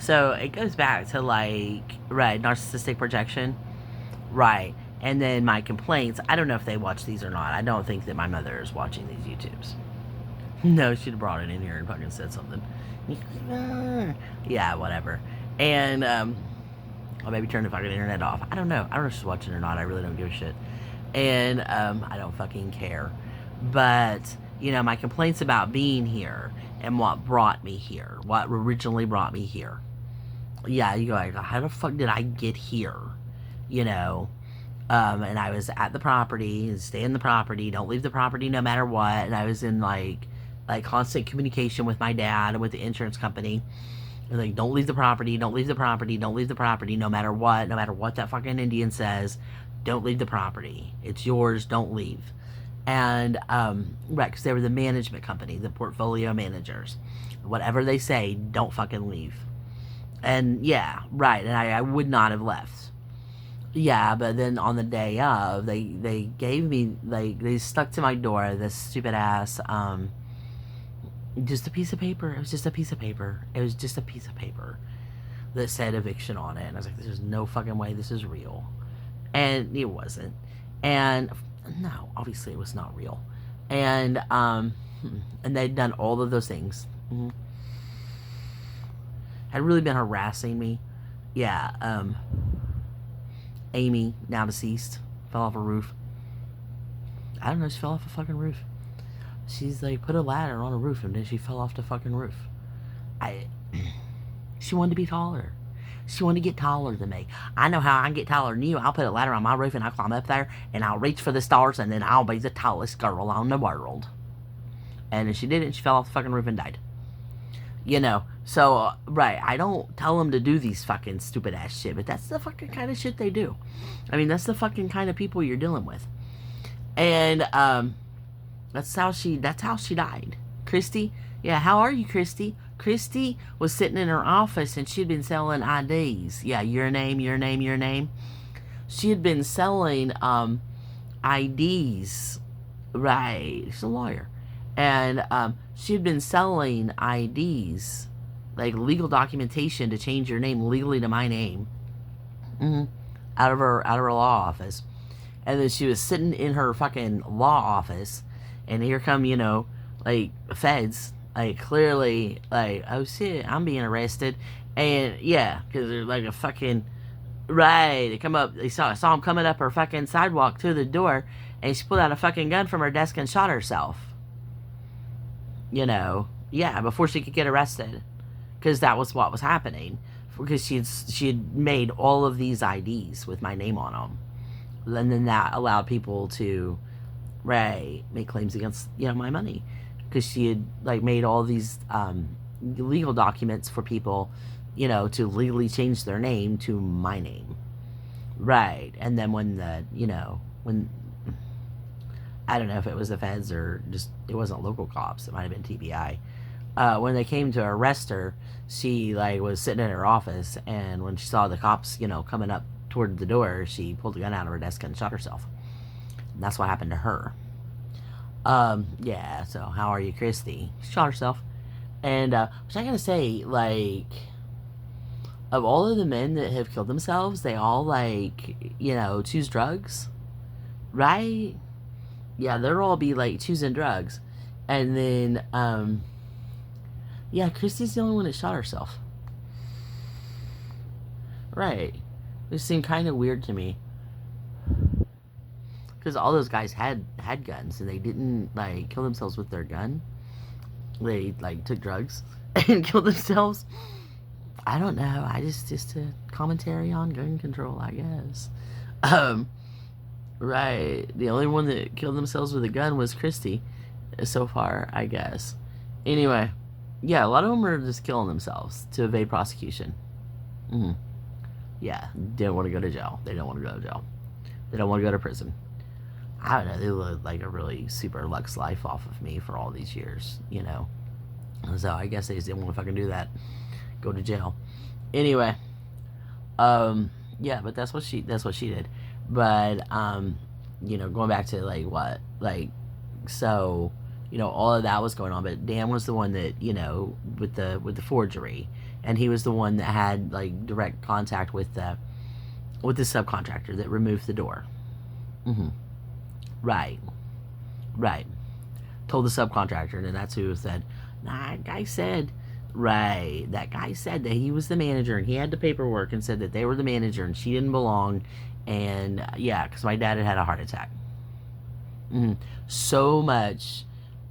So it goes back to like, right, narcissistic projection. Right. And then my complaints, I don't know if they watch these or not. I don't think that my mother is watching these YouTubes. No, she'd have brought it in here and fucking said something. Yeah, whatever. And, or maybe turn the fucking internet off. I don't know. I don't know if she's watching or not. I really don't give a shit. And, I don't fucking care. But, you know, my complaints about being here and what brought me here, what originally brought me here. Yeah, you go, like, how the fuck did I get here? You know, and I was at the property, stay in the property, don't leave the property no matter what. And I was in like constant communication with my dad and with the insurance company. And like, don't leave the property, don't leave the property, don't leave the property, no matter what that fucking Indian says, don't leave the property. It's yours, don't leave. And right, because they were the management company, the portfolio managers. Whatever they say, don't fucking leave. And yeah, right, and I would not have left. Yeah, but then on the day of, they gave me, like, they stuck to my door this stupid ass, just a piece of paper. It was just a piece of paper. It was just a piece of paper that said eviction on it. And I was like, there's no fucking way this is real. And it wasn't. And no, obviously it was not real. And they'd done all of those things. Had really been harassing me. Yeah, Amy, now deceased, fell off a roof. I don't know, she fell off a fucking roof. She's like put a ladder on a roof and then she fell off the fucking roof. She wanted to be taller. She wanted to get taller than me. I know how I can get taller than you. I'll put a ladder on my roof and I'll climb up there and I'll reach for the stars and then I'll be the tallest girl on the world. And then she did it and she fell off the fucking roof and died. You know, so, right, I don't tell them to do these fucking stupid ass shit, but that's the fucking kind of shit they do. I mean, that's the fucking kind of people you're dealing with. And, that's how she died. Christy? Yeah, how are you, Christy? Christy was sitting in her office and she'd been selling IDs. Yeah, your name, your name, your name. She had been selling, IDs. Right, she's a lawyer. And, she had been selling IDs, like legal documentation to change your name legally to my name, out of her law office. And then she was sitting in her fucking law office, and here come, you know, like feds, like clearly, like, oh shit, I'm being arrested, and yeah, because they're like a fucking right. They come up, they saw him coming up her fucking sidewalk to the door, and she pulled out a fucking gun from her desk and shot herself. You know, yeah, before she could get arrested, because that was what was happening. Because she had made all of these IDs with my name on them, and then that allowed people to, right, make claims against, you know, my money, because she had like made all these legal documents for people, you know, to legally change their name to my name, right. And then when the, you know, when I don't know if it was the feds or just it wasn't local cops. It might have been TBI. When they came to arrest her, she like was sitting in her office, and when she saw the cops, you know, coming up toward the door, she pulled a gun out of her desk and shot herself. And that's what happened to her. Yeah. So how are you, Christy? She shot herself, and which I gotta say, like, of all of the men that have killed themselves, they all like, you know, choose drugs, right? Yeah, they'll all be like choosing drugs. And then, yeah, Christy's the only one that shot herself. Right. It seemed kind of weird to me. Because all those guys had guns and they didn't like kill themselves with their gun. They like took drugs and killed themselves. I don't know. I just a commentary on gun control, I guess. Right. The only one that killed themselves with a gun was Christy so far, I guess. Anyway, yeah, a lot of them are just killing themselves to evade prosecution. Yeah, they don't want to go to jail. They don't want to go to jail. They don't want to go to prison. I don't know. They lived like a really super luxe life off of me for all these years, you know. So I guess they just didn't want to fucking do that. Go to jail. Anyway, yeah, but that's what she did. But you know, going back to like what, like, so, you know, all of that was going on, but Dan was the one that, you know, with the forgery, and he was the one that had like direct contact with the subcontractor that removed the door. Mm-hmm. Right. Right. Told the subcontractor, and that's who said, nah, that guy said, right, that guy said that he was the manager, and he had the paperwork and said that they were the manager, and she didn't belong, and yeah, because my dad had a heart attack. Mm-hmm. So much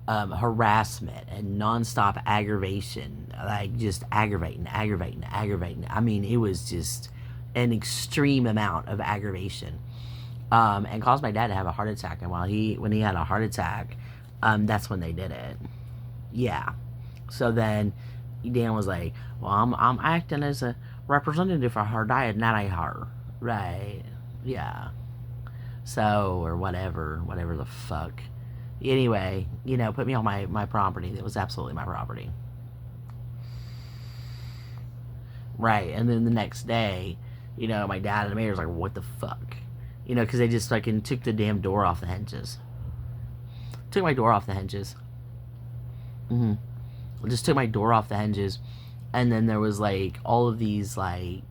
harassment and nonstop aggravation, like just aggravating. I mean, it was just an extreme amount of aggravation, and caused my dad to have a heart attack. And when he had a heart attack, that's when they did it. Yeah. So then Dan was like, "Well, I'm acting as a representative for her diet, not a her." Right. Yeah. So, or whatever the fuck. Anyway, put me on my property. That was absolutely my property. Right. And then the next day, my dad and the mayor's like, what the fuck? Because they just fucking took the damn door off the hinges. Took my door off the hinges. Mm-hmm. Just took my door off the hinges. And then there was like all of these like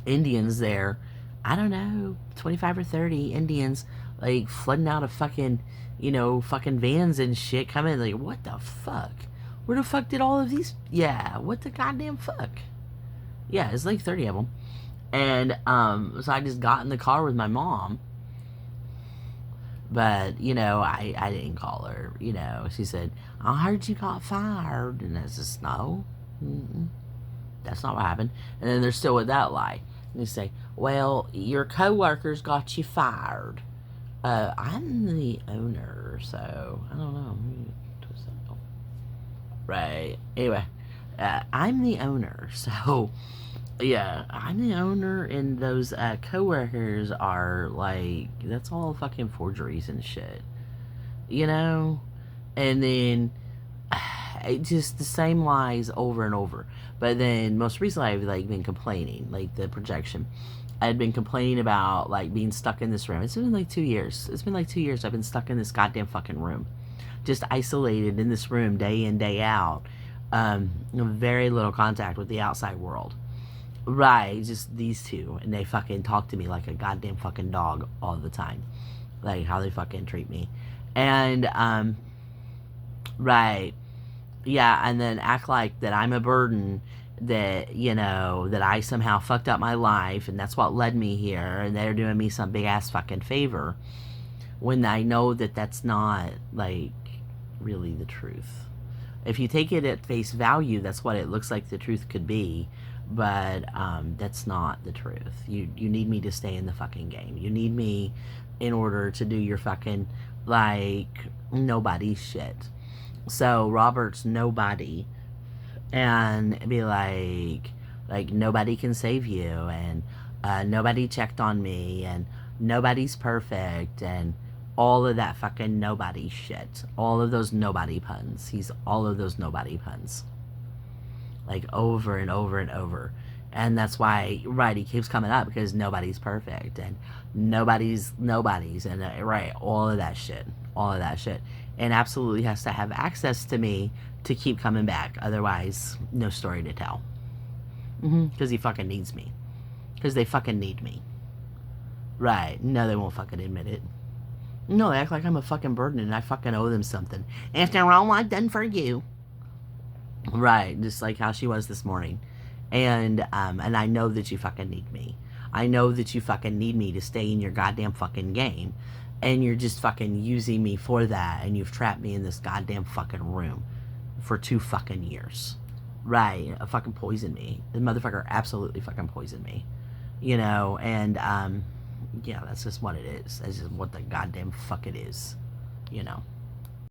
Indians there. I don't know, 25 or 30 Indians like flooding out of fucking vans and shit coming. Like, what the fuck? Where the fuck did all of these? Yeah, what the goddamn fuck? Yeah, it's like 30 of them. And so I just got in the car with my mom. But, I didn't call her. She said, I heard you got fired. And I just, no, that's not what happened. And then they're still with that lie. And they say, well, your coworkers got you fired. I'm the owner, so I don't know. Right. Anyway, I'm the owner, so yeah, I'm the owner, and those coworkers are like, that's all fucking forgeries and shit, And then just the same lies over and over. But then most recently, I've like been complaining, like the projection. I had been complaining about like being stuck in this room. It's been like 2 years. It's been like 2 years I've been stuck in this goddamn fucking room. Just isolated in this room day in, day out. Very little contact with the outside world. Right, just these two. And they fucking talk to me like a goddamn fucking dog all the time. Like how they fucking treat me. And, right. Yeah, and then act like that I'm a burden, that that I somehow fucked up my life and that's what led me here, and they're doing me some big ass fucking favor, when I know that that's not like really the truth. If you take it at face value, that's what it looks like the truth could be, but that's not the truth. You need me to stay in the fucking game. You need me in order to do your fucking like nobody shit. So Robert's nobody, and be like nobody can save you, and nobody checked on me, and nobody's perfect, and all of that fucking nobody shit. All of those nobody puns. He's all of those nobody puns. Like over and over and over. And that's why, right, he keeps coming up, because nobody's perfect, and nobody's, and right, all of that shit. All of that shit. And absolutely has to have access to me to keep coming back. Otherwise, no story to tell. Because he fucking needs me. Because they fucking need me. Right. No, they won't fucking admit it. No, they act like I'm a fucking burden and I fucking owe them something. After all I've done for you. Right. Just like how she was this morning. And I know that you fucking need me. I know that you fucking need me to stay in your goddamn fucking game. And you're just fucking using me for that. And you've trapped me in this goddamn fucking room for 2 fucking years. Right. Fucking poisoned me. The motherfucker absolutely fucking poisoned me. And yeah, that's just what it is. That's just what the goddamn fuck it is.